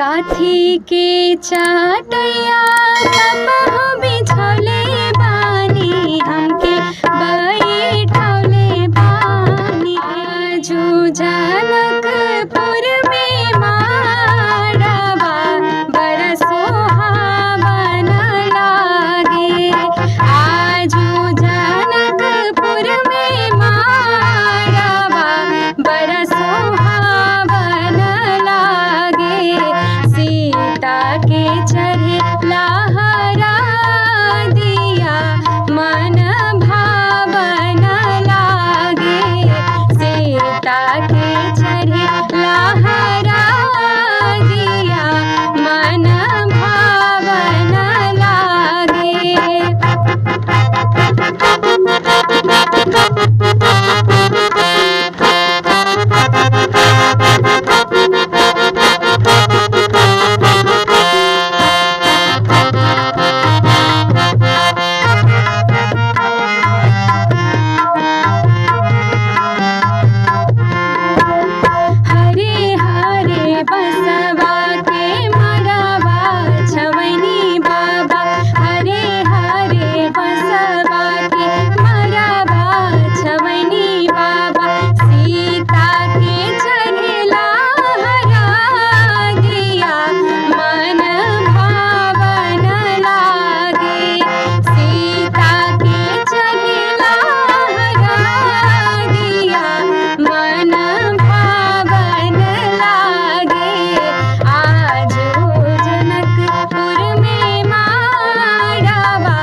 काथी के चाटैया कपहु बिछौले बानी हमके बैठौले बानी। आजू जनकपुर में माड़वा बड़ा सोहावन लागे। आजू जनकपुर में माड़वा बड़ा सोहावन लागे। सीता के चढ़े लहरा दिया मन भावन लागे। सीता के चढ़े लहरा दिया मन भावन लागे। हरे हरे बसवा के मरवा छवनी बाबा। हरे हरे बसवा के मरवा छवनी बाबा। सीता के चढ़े लहरा दिया मन भावन लागे। सीता के चढ़े लहरा दिया मन भावन लागे। आजू जनकपुर में माड़वा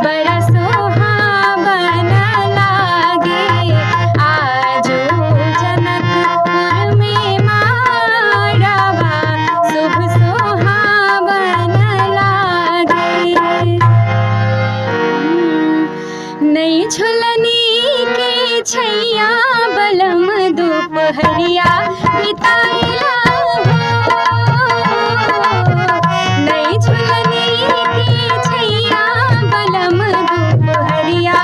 बड़ा सोहावन लागे। आजू जनकपुर में माड़वा शुभ सोहावन लागे। नई झुलनी के छैया बलम दोपहरिया बिताइला हो। नई झुलनी के छैया बलम दोपहरिया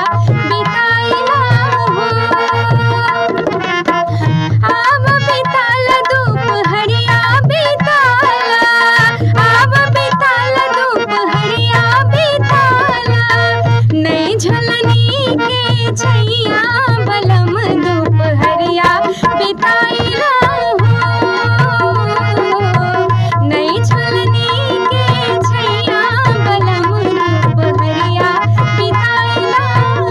बिताइला हो। आव बिताल दोपहरिया बिताला। आव बिताल दोपहरिया बिताला। नई झुलनी के छैया बलम दोपहरिया बिताइला हो। नई झुलनी के छैया बलम दोपहरिया बिताइला हो।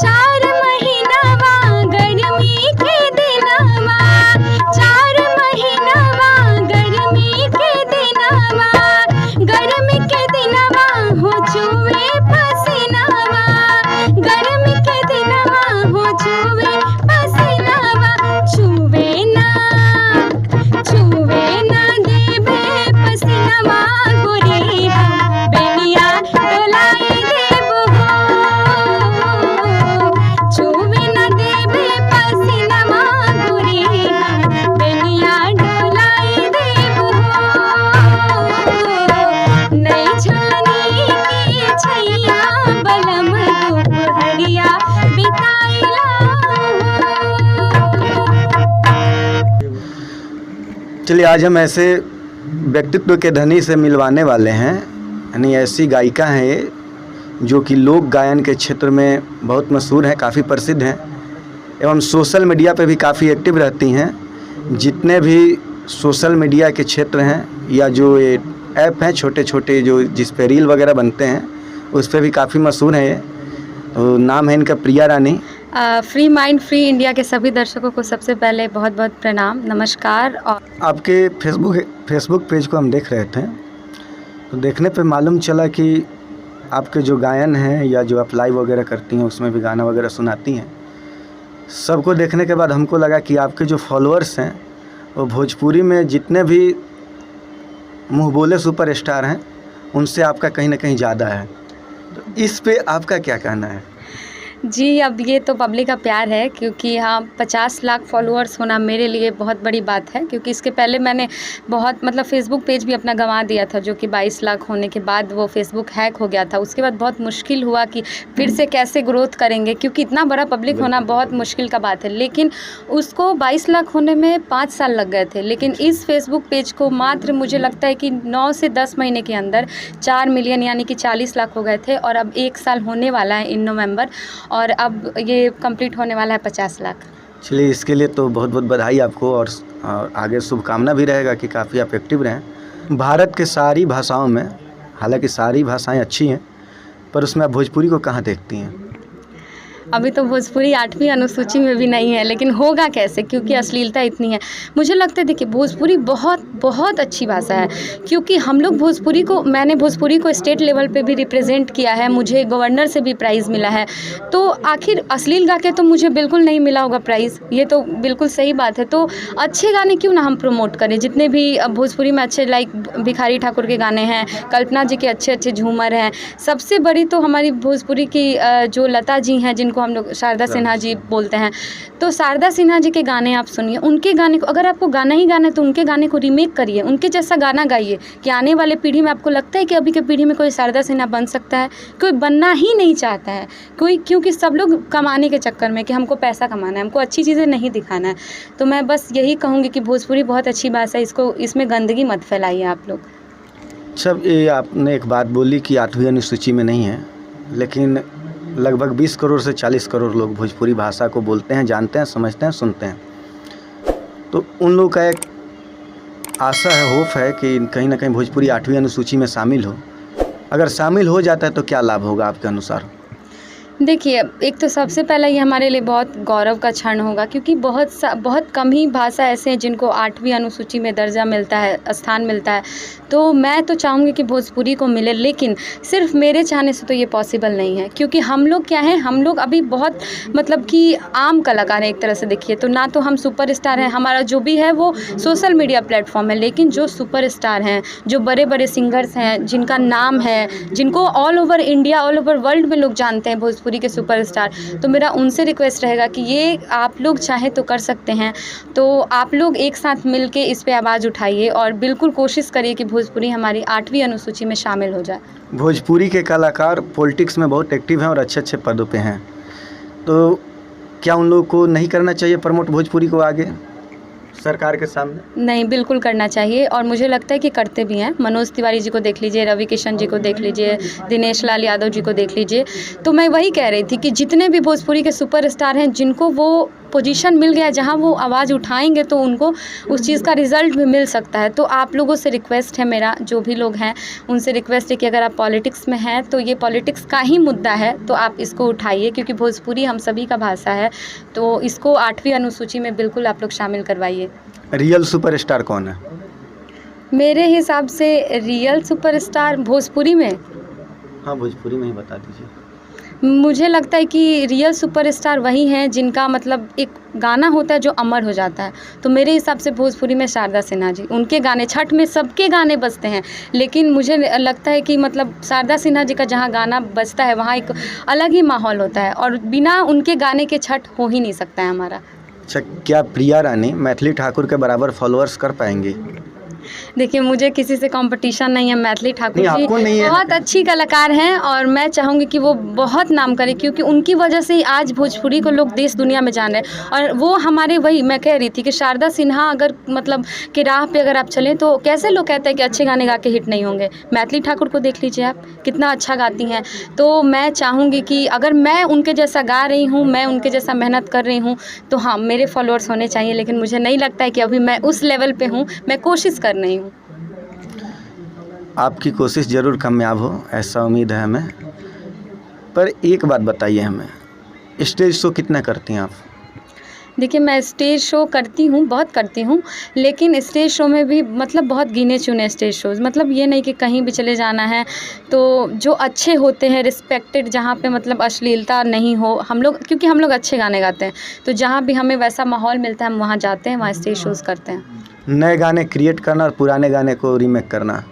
चार महीनवा गर्मी के दिनवा। चार महीनवा गर्मी के दिनवा। गर्मी के दिनवा हो चुवे पसीनवा। गर्मी के दिनवा हो चुवे पसीनवा। छुवे ना देबे पसीनवा गोरी हम बेनिया डोलाई देबो हो। छुवे ना देबे पसीनवा गोरी हम बेनिया डोलाई देबो हो। नई झुलनी के छैया बलम दोपहरिया बिताइला हो। चलिए, आज हम ऐसे व्यक्तित्व के धनी से मिलवाने वाले हैं। यानी ऐसी गायिका हैं ये जो कि लोक गायन के क्षेत्र में बहुत मशहूर हैं, काफ़ी प्रसिद्ध हैं एवं सोशल मीडिया पे भी काफ़ी एक्टिव रहती हैं। जितने भी सोशल मीडिया के क्षेत्र हैं या जो ये ऐप हैं छोटे छोटे जो जिस पे रील वगैरह बनते हैं उस पे भी काफ़ी मशहूर हैं ये। तो नाम है इनका प्रिया रानी। फ्री माइंड फ्री इंडिया के सभी दर्शकों को सबसे पहले बहुत बहुत प्रणाम, नमस्कार। और आपके फेसबुक पेज को हम देख रहे थे तो देखने पे मालूम चला कि आपके जो गायन हैं या जो आप लाइव वगैरह करती हैं उसमें भी गाना वगैरह सुनाती हैं। सबको देखने के बाद हमको लगा कि आपके जो फॉलोअर्स हैं वो भोजपुरी में जितने भी मुँह बोले सुपरस्टार हैं उनसे आपका कहीं ना कहीं ज़्यादा है। तो इस पे आपका क्या कहना है? जी, अब ये तो पब्लिक का प्यार है, क्योंकि हाँ, 50 लाख फॉलोअर्स होना मेरे लिए बहुत बड़ी बात है, क्योंकि इसके पहले मैंने बहुत मतलब फ़ेसबुक पेज भी अपना गँवा दिया था, जो कि 22 लाख होने के बाद वो फ़ेसबुक हैक हो गया था। उसके बाद बहुत मुश्किल हुआ कि फिर से कैसे ग्रोथ करेंगे, क्योंकि इतना बड़ा पब्लिक होना बहुत मुश्किल का बात है। लेकिन उसको 22 लाख होने में 5 साल लग गए थे, लेकिन इस फ़ेसबुक पेज को मात्र मुझे लगता है कि 9 से 10 महीने के अंदर 4 मिलियन यानी कि 40 लाख हो गए थे, और अब 1 साल होने वाला है इन नवंबर, और अब ये कंप्लीट होने वाला है 50 लाख। चलिए, इसके लिए तो बहुत बहुत बधाई आपको, और आगे शुभकामना भी रहेगा कि काफ़ी आप एक्टिव रहें। भारत के सारी भाषाओं में, हालांकि सारी भाषाएं अच्छी हैं, पर उसमें आप भोजपुरी को कहाँ देखती हैं? अभी तो भोजपुरी 8वीं अनुसूची में भी नहीं है, लेकिन होगा कैसे, क्योंकि अश्लीलता इतनी है। मुझे लगता है देखिए, भोजपुरी बहुत बहुत अच्छी भाषा है, क्योंकि हम लोग मैंने भोजपुरी को स्टेट लेवल पे भी रिप्रेजेंट किया है, मुझे गवर्नर से भी प्राइज़ मिला है। तो आखिर अश्लील गा के तो मुझे बिल्कुल नहीं मिला होगा प्राइज़, ये तो बिल्कुल सही बात है। तो अच्छे गाने क्यों ना हम प्रमोट करें, जितने भी भोजपुरी में अच्छे, लाइक भिखारी ठाकुर के गाने हैं, कल्पना जी के अच्छे-अच्छे झूमर हैं। सबसे बड़ी तो हमारी भोजपुरी की जो लता जी हैं, जिनको हम लोग शारदा सिन्हा जी बोलते हैं, तो शारदा सिन्हा जी के गाने आप सुनिए। उनके गाने को, अगर आपको गाना ही गाना है तो उनके गाने को रीमेक करिए, उनके जैसा गाना गाइए, कि आने वाले पीढ़ी में आपको लगता है कि अभी के पीढ़ी में कोई शारदा सिन्हा बन सकता है? कोई बनना ही नहीं चाहता है कोई, क्योंकि सब लोग कमाने के चक्कर में, कि हमको पैसा कमाना है, हमको अच्छी चीज़ें नहीं दिखाना है। तो मैं बस यही कहूँगी कि भोजपुरी बहुत अच्छी भाषा है, इसमें गंदगी मत फैलाइए आप लोग। अच्छा, ये आपने एक बात बोली कि 8वीं अनुसूची में नहीं है, लेकिन लगभग 20 करोड़ से 40 करोड़ लोग भोजपुरी भाषा को बोलते हैं, जानते हैं, समझते हैं, सुनते हैं। तो उन लोगों का एक आशा है, होप है कि कहीं ना कहीं भोजपुरी 8वीं अनुसूची में शामिल हो। अगर शामिल हो जाता है तो क्या लाभ होगा आपके अनुसार? देखिए, एक तो सबसे पहला ये हमारे लिए बहुत गौरव का क्षण होगा, क्योंकि बहुत कम ही भाषा ऐसे हैं जिनको 8वीं अनुसूची में दर्जा मिलता है, स्थान मिलता है। तो मैं तो चाहूँगी कि भोजपुरी को मिले, लेकिन सिर्फ मेरे चाहने से तो ये पॉसिबल नहीं है, क्योंकि हम लोग क्या हैं, हम लोग अभी बहुत मतलब कि आम कलाकार हैं एक तरह से देखिए तो। ना तो हम सुपरस्टार हैं, हमारा जो भी है वो सोशल मीडिया प्लेटफॉर्म है, लेकिन जो सुपरस्टार हैं, जो बड़े बड़े सिंगर्स हैं, जिनका नाम है, जिनको all over India, all over world में लोग जानते हैं, भोजपुरी के सुपरस्टार, तो मेरा उनसे रिक्वेस्ट रहेगा कि ये आप लोग चाहे तो कर सकते हैं। तो आप लोग एक साथ मिल के इस पे आवाज़ उठाइए, और बिल्कुल कोशिश करिए कि भोजपुरी हमारी 8वीं अनुसूची में शामिल हो जाए। भोजपुरी के कलाकार पॉलिटिक्स में बहुत एक्टिव हैं और अच्छे अच्छे पदों पे हैं, तो क्या उन लोगों को नहीं करना चाहिए प्रमोट भोजपुरी को आगे सरकार के सामने? नहीं, बिल्कुल करना चाहिए, और मुझे लगता है कि करते भी हैं। मनोज तिवारी जी को देख लीजिए, रवि किशन जी को देख लीजिए, दिनेश लाल यादव जी को देख लीजिए। तो मैं वही कह रही थी कि जितने भी भोजपुरी के सुपरस्टार हैं, जिनको वो पोजीशन मिल गया है जहाँ वो आवाज़ उठाएंगे तो उनको उस चीज़ का रिज़ल्ट भी मिल सकता है। तो आप लोगों से रिक्वेस्ट है मेरा, जो भी लोग हैं उनसे रिक्वेस्ट है कि अगर आप पॉलिटिक्स में हैं तो ये पॉलिटिक्स का ही मुद्दा है, तो आप इसको उठाइए, क्योंकि भोजपुरी हम सभी का भाषा है। तो इसको 8वीं अनुसूची में बिल्कुल आप लोग शामिल करवाइए। रियल सुपरस्टार कौन है? मेरे हिसाब से रियल सुपरस्टार भोजपुरी में, हाँ, भोजपुरी में ही बता दीजिए। मुझे लगता है कि रियल सुपरस्टार वही हैं जिनका मतलब एक गाना होता है जो अमर हो जाता है। तो मेरे हिसाब से भोजपुरी में शारदा सिन्हा जी, उनके गाने, छठ में सबके गाने बजते हैं, लेकिन मुझे लगता है कि मतलब शारदा सिन्हा जी का जहाँ गाना बजता है वहाँ एक अलग ही माहौल होता है, और बिना उनके गाने के छठ हो ही नहीं सकता है हमारा। अच्छा, क्या प्रिया रानी मैथिली ठाकुर के बराबर फॉलोअर्स कर पाएंगी? देखिए, मुझे किसी से कंपटीशन नहीं है। मैथिली ठाकुर नहीं, जी आपको नहीं है। बहुत अच्छी कलाकार हैं, और मैं चाहूँगी कि वो बहुत नाम करें, क्योंकि उनकी वजह से ही आज भोजपुरी को लोग देश दुनिया में जान रहे हैं। और वो हमारे, वही मैं कह रही थी कि शारदा सिन्हा अगर मतलब कि राह पे अगर आप चलें तो कैसे लोग कहते हैं कि अच्छे गाने गा के हिट नहीं होंगे। मैथिली ठाकुर को देख लीजिए आप, कितना अच्छा गाती हैं। तो मैं चाहूँगी कि अगर मैं उनके जैसा गा रही हूँ, मैं उनके जैसा मेहनत कर रही हूँ, तो हाँ, मेरे फॉलोअर्स होने चाहिए, लेकिन मुझे नहीं लगता है कि अभी मैं उस लेवल पे हूँ। मैं कोशिश कर रही हूँ। आपकी कोशिश ज़रूर कामयाब हो, ऐसा उम्मीद है हमें। पर एक बात बताइए हमें, स्टेज शो कितना करती हैं आप? देखिए, मैं स्टेज शो करती हूँ, बहुत करती हूँ, लेकिन स्टेज शो में भी मतलब बहुत गिने चुने स्टेज शोज़, मतलब ये नहीं कि कहीं भी चले जाना है। तो जो अच्छे होते हैं, रिस्पेक्टेड, जहाँ पे मतलब अश्लीलता नहीं हो, हम लोग, क्योंकि हम लोग अच्छे गाने गाते हैं, तो जहाँ भी हमें वैसा माहौल मिलता है हम वहाँ जाते हैं, वहाँ स्टेज शोज़ करते हैं। नए गाने क्रिएट करना और पुराने गाने को रीमेक करना,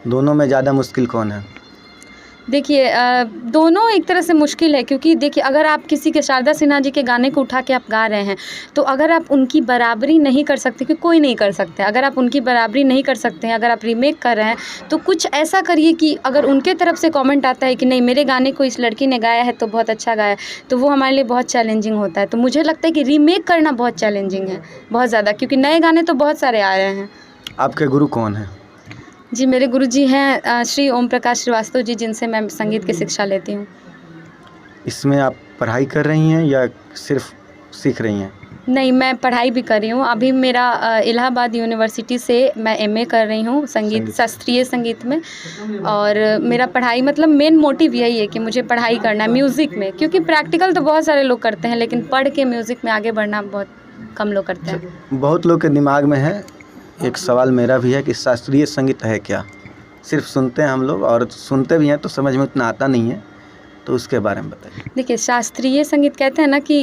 दोनों में ज़्यादा मुश्किल कौन है? देखिए दोनों एक तरह से मुश्किल है, क्योंकि देखिए अगर आप किसी के शारदा सिन्हा जी के गाने को उठा के आप गा रहे हैं, तो अगर आप उनकी बराबरी नहीं कर सकते, कि कोई नहीं कर सकते, अगर आप उनकी बराबरी नहीं कर सकते हैं, अगर आप रीमेक कर रहे हैं, तो कुछ ऐसा करिए कि अगर उनके तरफ से कमेंट आता है कि नहीं मेरे गाने को इस लड़की ने गाया है तो बहुत अच्छा गाया है, तो वो हमारे लिए बहुत चैलेंजिंग होता है। तो मुझे लगता है कि रीमेक करना बहुत चैलेंजिंग है, बहुत ज़्यादा, क्योंकि नए गाने तो बहुत सारे आ रहे हैं। आपके गुरु कौन हैं? जी, मेरे गुरुजी हैं श्री ओम प्रकाश श्रीवास्तव जी, जिनसे मैं संगीत की शिक्षा लेती हूँ। इसमें आप पढ़ाई कर रही हैं या सिर्फ सीख रही हैं? नहीं, मैं पढ़ाई भी कर रही हूँ। अभी मेरा इलाहाबाद यूनिवर्सिटी से मैं एमए कर रही हूँ संगीत, शास्त्रीय संगीत में। और मेरा पढ़ाई मतलब मेन मोटिव यही है कि मुझे पढ़ाई करना है म्यूज़िक में, क्योंकि प्रैक्टिकल तो बहुत सारे लोग करते हैं, लेकिन पढ़ के म्यूज़िक में आगे बढ़ना बहुत कम लोग करते हैं। बहुत लोग के दिमाग में है, एक सवाल मेरा भी है कि शास्त्रीय संगीत है क्या? सिर्फ सुनते हैं हम लोग, और सुनते भी हैं तो समझ में उतना आता नहीं है, तो उसके बारे में बताइए। देखिए शास्त्रीय संगीत कहते हैं ना कि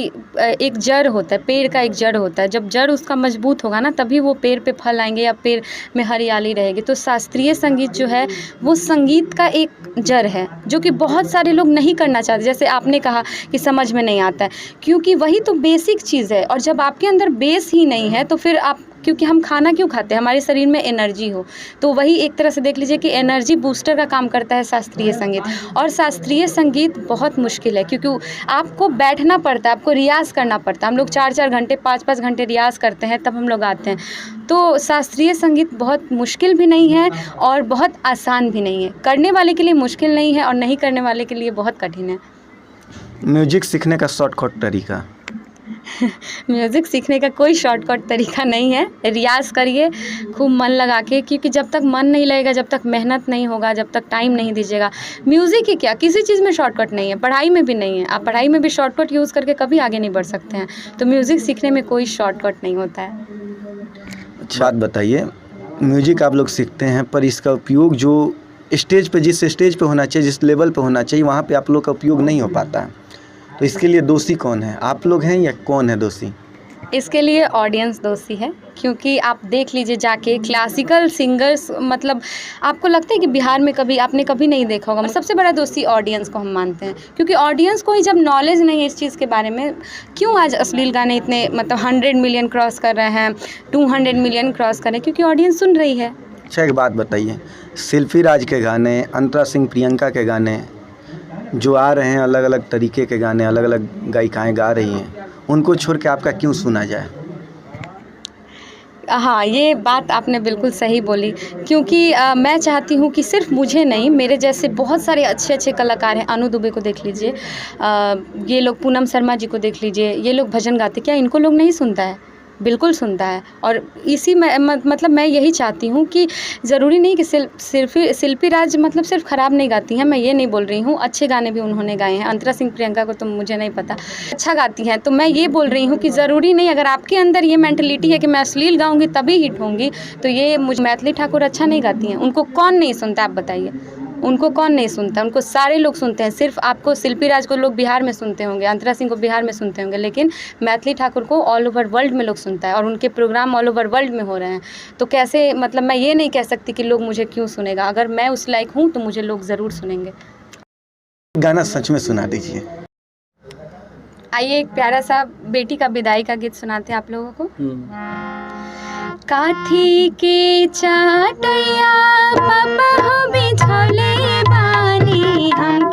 एक जड़ होता है, पेड़ का एक जड़ होता है। जब जड़ उसका मजबूत होगा ना, तभी वो पेड़ पे फल आएंगे या पेड़ में हरियाली रहेगी। तो शास्त्रीय संगीत जो है वो संगीत का एक जड़ है, जो कि बहुत सारे लोग नहीं करना चाहते। जैसे आपने कहा कि समझ में नहीं आता है, क्योंकि वही तो बेसिक चीज़ है। और जब आपके अंदर बेस ही नहीं है तो फिर आप, क्योंकि हम खाना क्यों खाते हैं? हमारे शरीर में एनर्जी हो, तो वही एक तरह से देख लीजिए कि एनर्जी बूस्टर का काम करता है शास्त्रीय संगीत। और शास्त्रीय संगीत बहुत मुश्किल है, क्योंकि आपको बैठना पड़ता है, आपको रियाज़ करना पड़ता है। हम लोग 4-4 घंटे 5-5 घंटे रियाज़ करते हैं, तब हम लोग आते हैं। तो शास्त्रीय संगीत बहुत मुश्किल भी नहीं है और बहुत आसान भी नहीं है। करने वाले के लिए मुश्किल नहीं है और नहीं करने वाले के लिए बहुत कठिन है। म्यूजिक सीखने का शॉर्टकट तरीका? म्यूज़िक सीखने का कोई शॉर्टकट तरीका नहीं है। रियाज़ करिए खूब मन लगा के, क्योंकि जब तक मन नहीं लगेगा, जब तक मेहनत नहीं होगा, जब तक टाइम नहीं दीजिएगा, म्यूज़िक ही क्या, किसी चीज़ में शॉर्टकट नहीं है, पढ़ाई में भी नहीं है। आप पढ़ाई में भी शॉर्टकट यूज़ करके कभी आगे नहीं बढ़ सकते हैं। तो म्यूज़िक सीखने में कोई शॉर्टकट नहीं होता है। अच्छा बात बताइए, म्यूजिक आप लोग सीखते हैं, पर इसका उपयोग जो स्टेज पे, जिस स्टेज पे होना चाहिए, जिस लेवल पे होना चाहिए, वहाँ पे आप लोग का उपयोग नहीं हो पाता है। तो इसके लिए दोषी कौन है? आप लोग हैं या कौन है दोषी? इसके लिए ऑडियंस दोषी है, क्योंकि आप देख लीजिए जाके क्लासिकल सिंगर्स, मतलब आपको लगता है कि बिहार में कभी आपने कभी नहीं देखा होगा। सबसे बड़ा दोषी ऑडियंस को हम मानते हैं, क्योंकि ऑडियंस को ही जब नॉलेज नहीं है इस चीज़ के बारे में, क्यों आज अश्लील गाने इतने मतलब 100 मिलियन क्रॉस कर रहे हैं, 200 मिलियन क्रॉस कर रहे हैं, क्योंकि ऑडियंस सुन रही है। अच्छा एक बात बताइए, शिल्पी राज के गाने, अंतरा सिंह प्रियंका के गाने जो आ रहे हैं, अलग अलग तरीके के गाने अलग अलग गायिकाएँ गा रही हैं, उनको छोड़ के आपका क्यों सुना जाए? हाँ, ये बात आपने बिल्कुल सही बोली, क्योंकि मैं चाहती हूँ कि सिर्फ मुझे नहीं, मेरे जैसे बहुत सारे अच्छे अच्छे कलाकार हैं। अनु दुबे को देख लीजिए, ये लोग पूनम शर्मा जी को देख लीजिए, ये लोग भजन गाते, क्या इनको लोग नहीं सुनता है? बिल्कुल सुनता है। और इसी में मतलब मैं यही चाहती हूँ कि ज़रूरी नहीं कि शिल्पी राज मतलब सिर्फ ख़राब नहीं गाती हैं, मैं ये नहीं बोल रही हूँ, अच्छे गाने भी उन्होंने गाए हैं। अंतरा सिंह प्रियंका को तो मुझे नहीं पता, अच्छा गाती हैं। तो मैं ये बोल रही हूँ कि ज़रूरी नहीं, अगर आपके अंदर ये मेंटलिटी है कि मैं अश्लील गाऊँगी तभी हिट होंगी, तो ये मुझे मैथिली ठाकुर अच्छा नहीं गाती हैं। उनको कौन नहीं सुनता, आप बताइए? उनको कौन नहीं सुनता? उनको सारे लोग सुनते हैं। सिर्फ आपको शिल्पी राज को लोग बिहार में सुनते होंगे, अंतरा सिंह को बिहार में सुनते होंगे, लेकिन मैथिली ठाकुर को ऑल ओवर वर्ल्ड में लोग सुनता है, और उनके प्रोग्राम ऑल ओवर वर्ल्ड में हो रहे हैं। तो कैसे, मतलब मैं ये नहीं कह सकती कि लोग मुझे क्यों सुनेगा। अगर मैं उस लायक हूँ तो मुझे लोग ज़रूर सुनेंगे। गाना सच में सुना दीजिए। आइए एक प्यारा सा बेटी का विदाई का गीत सुनाते हैं आप लोगों को। काठी के चाटैया पापा हो बिछौले बानी, हम